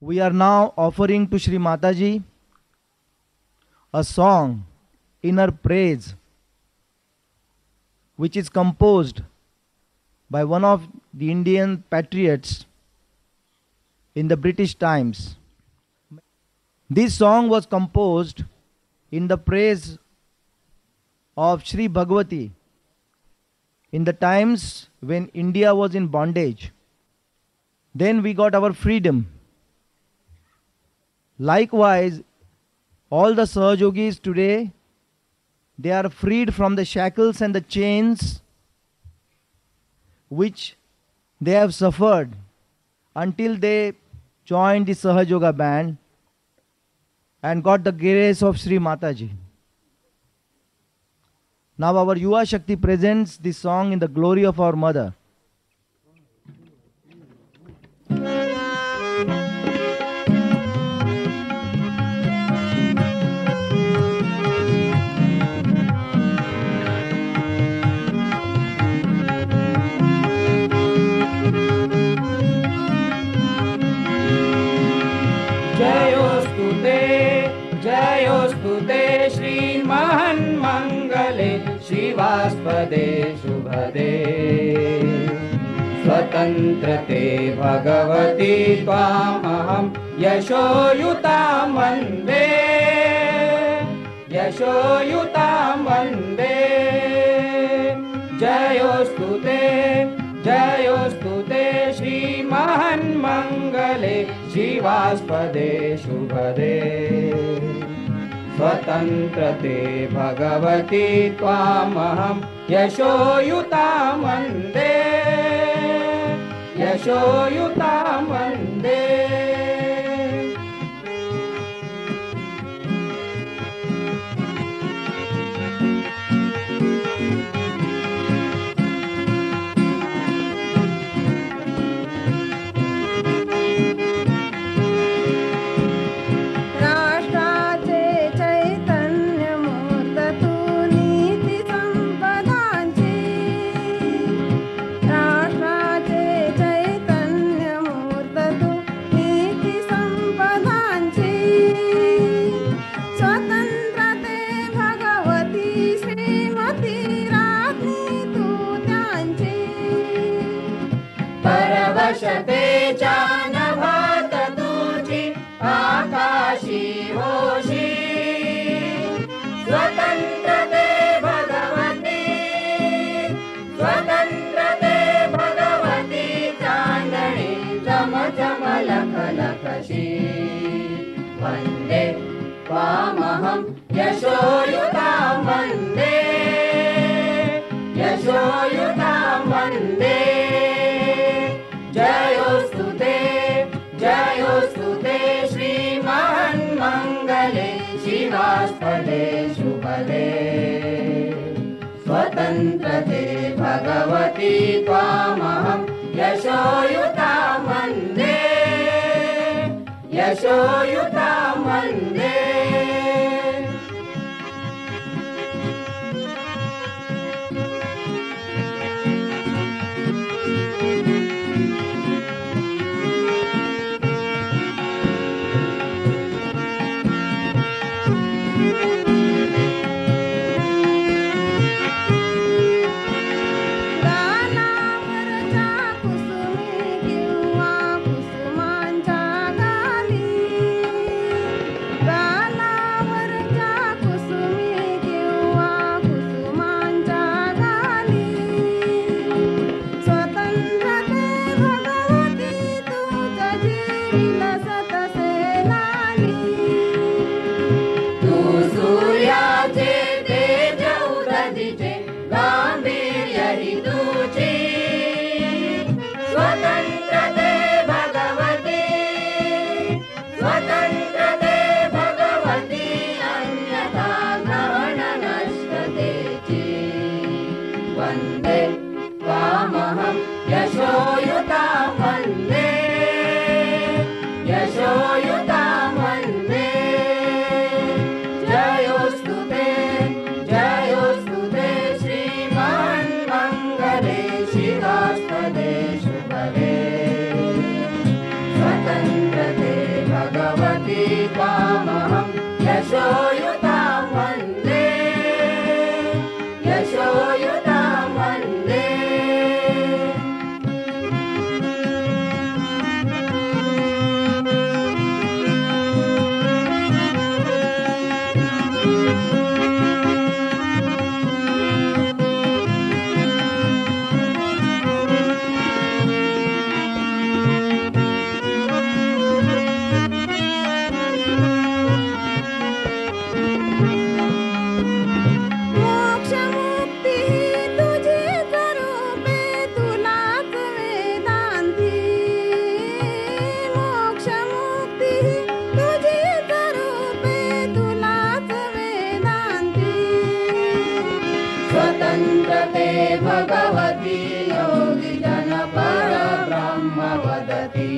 We are now offering to Shri Mataji a song in her praise, which is composed by one of the Indian patriots in the British times. This song was composed in the praise of Shri Bhagavati in the times when India was in bondage. Then we got our freedom. Likewise, all the Sahajogis today, they are freed from the shackles and the chains which they have suffered until they joined the Sahajoga band and got the grace of Sri Mataji. Now our Yuva Shakti presents this song in the glory of our mother. Jayostute श्रीमन्मङ्गले शिवास्पदे शुभदे स्वतन्त्रते Bhagwati त्वामहं यशोयुतां वन्दे जयोस्तुते श्रीमन्मङ्गले शिवास्पदे शुभदे स्वतन्त्रते भगवती त्वामहं यशोयुतां वन्दे परवशते जानभात तुझी आकाशी होशी स्वतंत्रते भगवती चांदणे चम चम लख लखशी वन्दे त्वामहं यशोयुतां वन्दे जयोस्तुते श्रीमन्मङ्गले शिवास्पदे शुभदे स्वतन्त्रते भगवती त्वामहं यशोयुतां वन्दे वन्दे त्वामहं यशोयुतां वन्दे जयोस्तुते श्रीमन्मङ्गले शिवास्पदे शुभदे स्वतन्त्रते स्वतन्त्रते भगवती योगी जन परब्रह्म वदति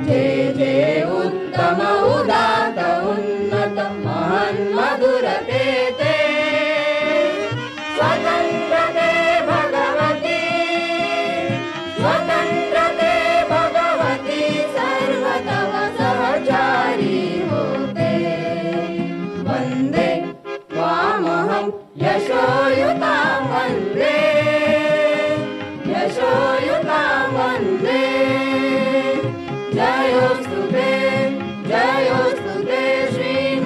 जय जय उत्तम उदात उन्नत महान् मधुरते ते स्वतन्त्रते भगवती स्वतन्त्रते भगवती सर्वतः सहचारी होते वन्दे त्वामहं यशोयुतां वन्दे यशोयुतां वन्दे जयोस्तु ते श्रीमन्मङ्गले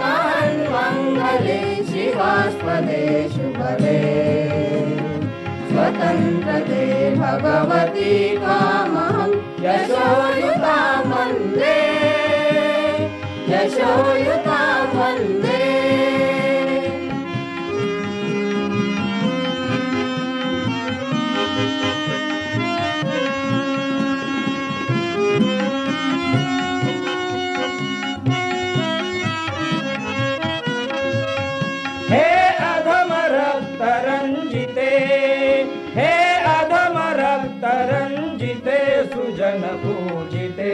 शिवास्पदे शुभदे स्वतन्त्रते भगवती त्वामहं यशोयुतां वन्दे यशोयुतां वन्दे हे अधम रक्त रंजिते हे अधम रक्त रंजिते सुजन पूजिते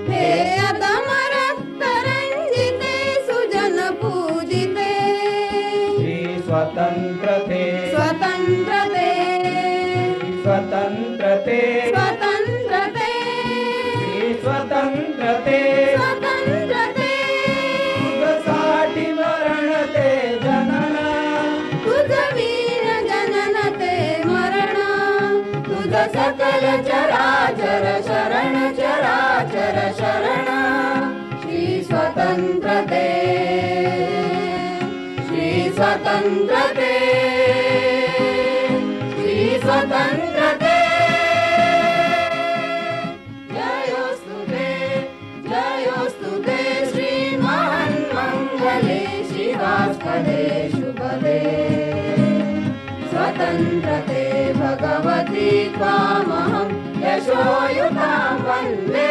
हे अधम रक्त रंजिते सुजन पूजिते श्री स्वतंत्रते स्वतंत्रते स्वतंत्रते स्वतंत्रते श्री स्वतंत्रते स्वतंत्रते तुझसाठी मरणते जनन तुझ वीर जनन ते मरण तुझ सकल चराचर शरण चराचर शरण श्री स्वतंत्रते श्री स्वतंत्रते श्री स्वतंत्रते जयोस्तु ते श्रीमन्मङ्गले शिवास्पदे शुभदे स्वतन्त्रते भगवती त्वामहं यशोयुतां वन्दे